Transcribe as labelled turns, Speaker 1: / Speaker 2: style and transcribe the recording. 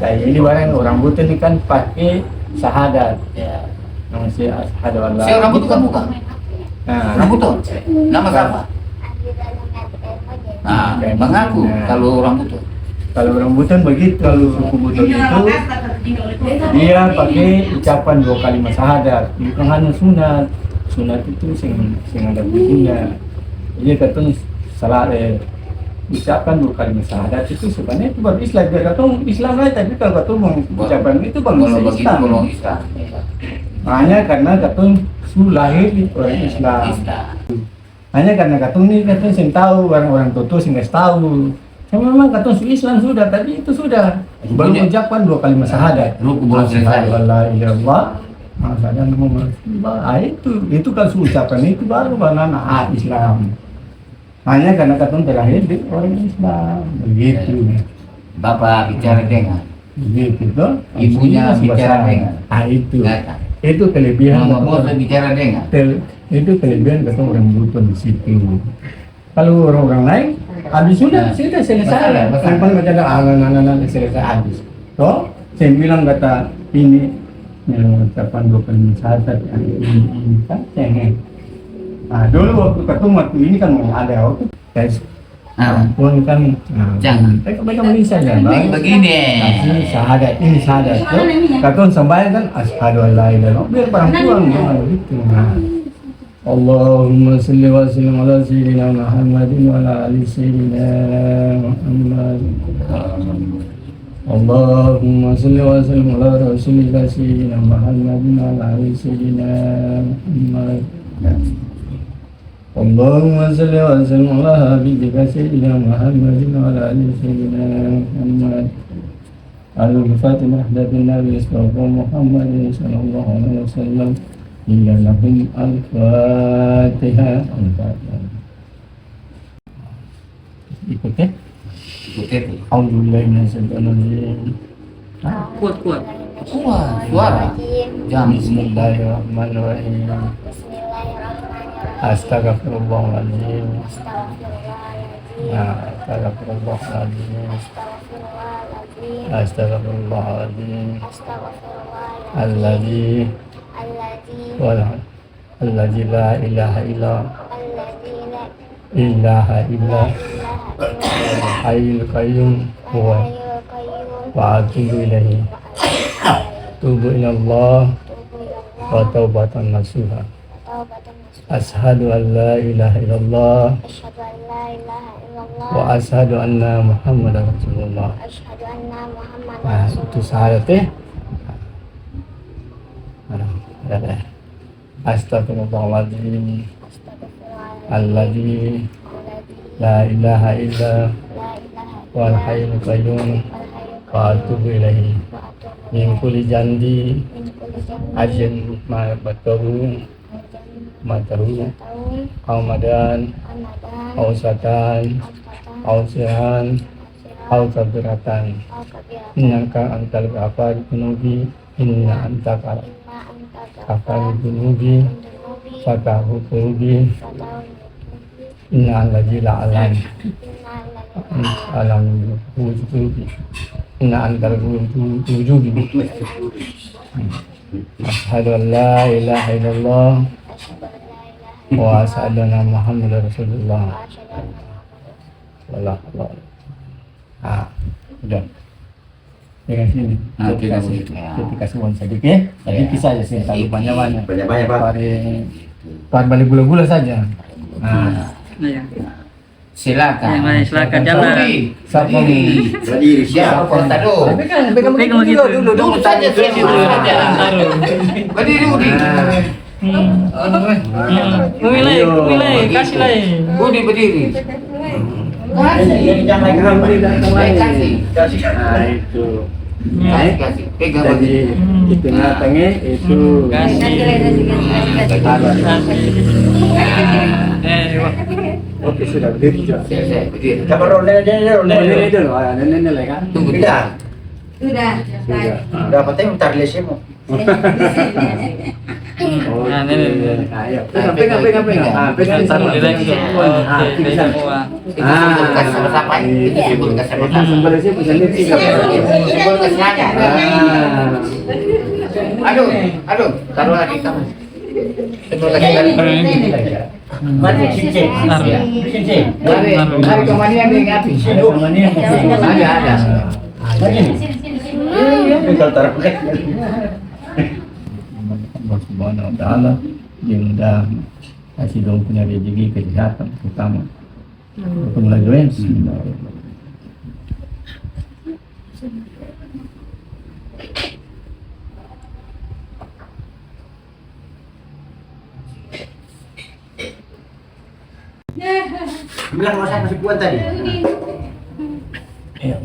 Speaker 1: Kayak ini barang orang buta ini kan pakai syahadat.
Speaker 2: Ya.
Speaker 1: Nama si asyhadu an la
Speaker 2: Si orang butuh kan bukan?
Speaker 1: Nah,
Speaker 2: Orang butuh. Nama siapa? Nah, mengaku kalau orang butuh.
Speaker 1: kalau orang buta begitu, kalau suku buta itu dia pakai ucapan 2 kalimat syahadat. Bukan hanya sunat. Sunat itu sing ada bunyinya. Jadi katong salah ucapan 2 kalimat syahadat itu sebenarnya itu baru Islam. Biar katong Islam lah, tapi kalau katong mengucapkan itu bangsa
Speaker 2: Kalau begitu
Speaker 1: Islam.
Speaker 2: kalau Islam. Ya.
Speaker 1: Hanya karena katong lahir di orang Islam. Hanya karena katong ini katong sing tahu, orang-orang tua sing nggak tahu. Memang katong Islam sudah, tadi itu sudah baru ucapan 2 kalimat syahadat.
Speaker 2: Rukun belum selesai.
Speaker 1: Asyhadu an la ilaha illallah wa asyhadu anna Muhammadan rasulullah. Itu kalau ucapan itu baru banana Islam. Hanya karena katong terlahir di orang Islam, begitu.
Speaker 2: Bapak bicara dengan
Speaker 1: Begitu toh.
Speaker 2: ibunya bicara dengan.
Speaker 1: Itu.
Speaker 2: Datang.
Speaker 1: Itu kelebihan.
Speaker 2: Mama bos bicara dengan.
Speaker 1: Itu kelebihan ketemu orang buta di situ. Kalau orang lain, habis sudah selesai. Sampai baca anak selesai habis. Toh, saya bilang kata ini ucapan 2 kalimat syahadat yang ini kan cengeng. Nah, dulu waktu ketemu ini kan ada waktu guys. Pun kan
Speaker 2: Jangan.
Speaker 1: mereka bisa ya, Bang.
Speaker 2: Begini.
Speaker 1: Ini syahadat, ini syahadat. Katun sembahyang kan asyhadu an la ilaha illallah. Biar barang pulang gitu. Nah. Allahumma salli wa sallim ala sayyidina Muhammadin wa ala ali sayyidina Muhammad. Allahumma salli wa sallim ala rasulillah sayyidina Muhammadin wa ala ali sayyidina Muhammad. Allahumma salli wa sallim ala habibika sayyidina Muhammadin wa ala ali sayyidina Muhammad. Al-Fatih Mahdatin Nabi Sallallahu Muhammadin Sallallahu Alaihi Wasallam. Illa lahum al-Fatihah. Ikut ya?
Speaker 2: Ikut itu.
Speaker 1: Alhamdulillah minasyaitonirrajim.
Speaker 3: Kuat.
Speaker 2: Kuat suara. Jangan.
Speaker 1: Bismillahirrahmanirrahim. Astagfirullahaladzim. Astagfirullahaladzim. Astagfirullahaladzim. Alladzi alladzi la ilaha illa hayyul qayyum wa atubu ilaihi. Tubu ilallah wa taubatan nasuha. Asyhadu an la ilaha illallah wa asyhadu anna Muhammadar Rasulullah. Nah, itu syahadat ya. Astagfirullahaladzim. Alladzi la ilaha illa wal hayyul qayyum wa atubu ilaihi. Min kulli jandi ajin ma bataru Ramadan, Ausatan, Ausihan, Aukabiratan. Innaka antal ghafar dunubi, inna anta kafar dunubi, fatahu kurubi, inna alladzi la'alam, alam wujubi, inna antal wujubi. Asyhadu an la ilaha illallah wa asyhadu anna Muhammadar Rasulullah. Wallahu. Udah. Dengan sini. Kita kasih uang sedikit ya. Sedikit saja sih, tak banyak-banyak.
Speaker 2: Banyak-banyak, Pak.
Speaker 1: Pak balik gula-gula saja. Nah,
Speaker 3: Ya.
Speaker 2: Silakan.
Speaker 3: Silakan jalan.
Speaker 1: siapa
Speaker 2: Berdiri. Siapa Portado?
Speaker 1: pegang
Speaker 2: Dulu saja sini dulu saja. Berdiri Udi.
Speaker 3: Mulai, kasih lagi.
Speaker 2: Udi berdiri.
Speaker 1: jangan
Speaker 2: Kasih.
Speaker 1: Nah, itu.
Speaker 2: Kasih. Pegang
Speaker 1: Jadi
Speaker 2: berdiri.
Speaker 1: di tengah-tengah itu oke sudah berdiri juga.
Speaker 2: Selesai berdiri.
Speaker 4: Kapan ronde aja ya ronde
Speaker 1: Nenek dulu, nenek kan.
Speaker 2: Tunggu
Speaker 4: Sudah.
Speaker 2: tidak.
Speaker 4: Udah penting bentar lesemu.
Speaker 1: Oh,
Speaker 3: Nah, ini.
Speaker 1: Ayo. Pegang. Ah, pegang
Speaker 3: Taruh di
Speaker 1: sama.
Speaker 3: lengkung.
Speaker 1: Ah,
Speaker 3: Oke,
Speaker 1: bisa.
Speaker 3: semua.
Speaker 2: Itu simbol kasih sama-sama. Itu simbol kasih
Speaker 1: Itu
Speaker 2: sama-sama.
Speaker 1: sumber sih bisa nih tiga.
Speaker 2: Simbol kasih aja.
Speaker 1: Ah.
Speaker 2: Aduh, taruh lagi kamu. Simbol kasih lagi.
Speaker 1: Mati cincin.
Speaker 3: Taruh.
Speaker 2: Hari kemana yang diingatin?
Speaker 1: Sama nih.
Speaker 2: Ada.
Speaker 1: Lagi. Tinggal taruh lagi. Allah Subhanahu wa taala yang udah kasih dong punya rezeki kesehatan terutama. Pengelajuan bismillahirrahmanirrahim.
Speaker 2: Bilang masa masih kuat tadi.
Speaker 1: Iya.